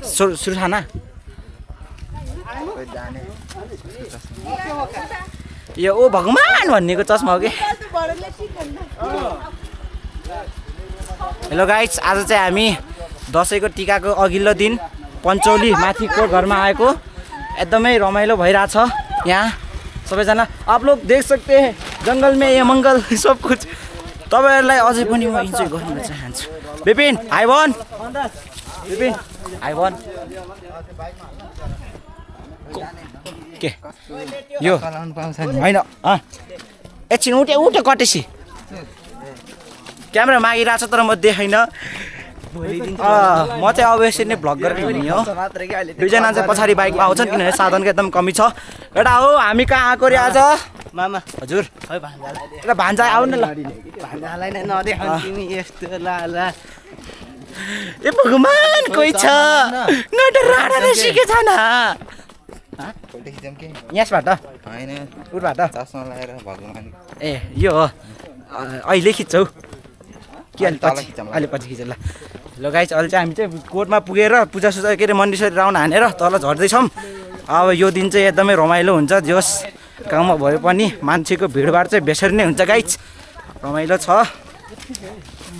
सुरु खाना यो ओ भगवान भन्नेको चस्मा हो कि हेलो गाइस आज चाहिँ हामी दसैँको टिकाको अघिल्लो दिन पञ्चौली माथिको घरमा आएको एकदमै रमाइलो भइरहेछ यहाँ सबैजना आप लोग देख सकते हैं जंगल में ये मंगल सब कुछ तपाईहरुलाई अझै पनि म इन्जोय गर्न चाहन्छु विपिन हाई भन विपिन हाई भन के यो हैन एकछिन उठे कटेसी क्यामेरा मागिरहेछ तर म देखाइन म चाहिँ अब यसरी नै भ्लग गरेर हिँड्ने हो दुईजना चाहिँ पछाडि बाइकमा आउँछन् किनभने साधनको एकदम कमी छ एउटा हो हामी कहाँ आएको रे आज मामा हजुर एउटा भान्जा आउनु न ल भान्जालाई नै नदेखाउनु तिमी यस्तो लाला ए भगवान कोही छ नट राडा सिकेछ न यसबाट हैन उबाट चस्मा लगाएर भगवान ए यो हो अहिले खिच्छौ के अलि पछि खिच ल ल गाइस अहिले चाहिँ हामी चाहिँ कोर्टमा पुगेर पूजासुजा के अरे मन्दिर राउन्ड हानेर तल झर्दैछौँ अब यो दिन चाहिँ एकदमै रमाइलो हुन्छ जोस् गाउँमा भए पनि मान्छेको भिडभाड चाहिँ बेसरी नै हुन्छ गाइस रमाइलो छ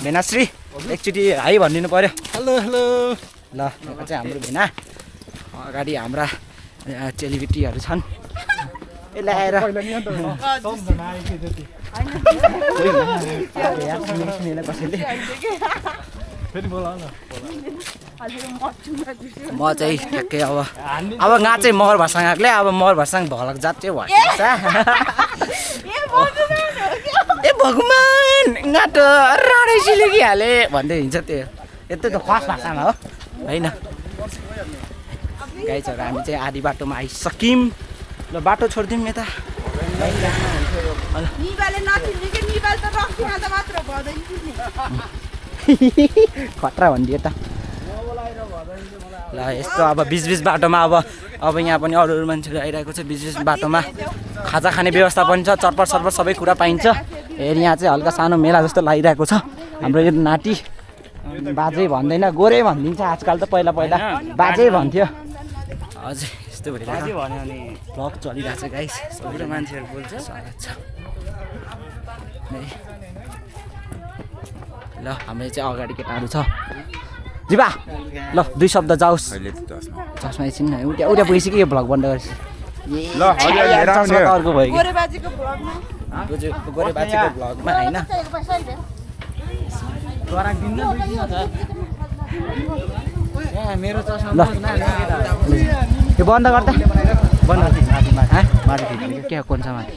भेनाश्री एकचोटि हाई भनिदिनु पर्यो हेलो हेलो ल यहाँ चाहिँ हाम्रो भेना अगाडि हाम्रा चेलिबिटीहरू छन् ए ल्याएर म चाहिँ ठ्याक्कै अब गा चाहिँ महर भर्साङले अब महर भर्साङ भलक जात चाहिँ भइन्छ ए भगवान गाट राडै सिलेकिहाले भन्दै हिँड्छ त्यो यतै त खस भाषामा हो होइन गाइजहरू हामी चाहिँ आधी बाटोमा आइसक्यौँ ल बाटो छोडिदिउँ यता खतरा भनिदियो त ल यस्तो अब बिच बाटोमा अब यहाँ पनि अरू मान्छेहरू आइरहेको छ बिच बाटोमा खाजा खाने व्यवस्था पनि छ चटपट सर्पट सबै कुरा पाइन्छ हेर यहाँ चाहिँ हल्का सानो मेला जस्तो लागिरहेको छ हाम्रो यो नाति बाजे भन्दैन गोरे भनिदिन्छ आजकल त पहिला बाजे भन्थ्यो हजुर यस्तो भइरहेको भ्लग चलिरहेको छ गाइस सबै मान्छेहरू बोल्छ ल हाम्रो चाहिँ अगाडि केटाहरू छ जिबा ल दुई शब्द जाओस् चस्मा एकछिन उता पुगिसक्यो यो भ्लग बन्द गरेछ ल अर्को भयो गोरेबाजीको भ्लगमा होइन मेरो चस्मा यो बन्द गर्दा बन्द के कोन छ माथि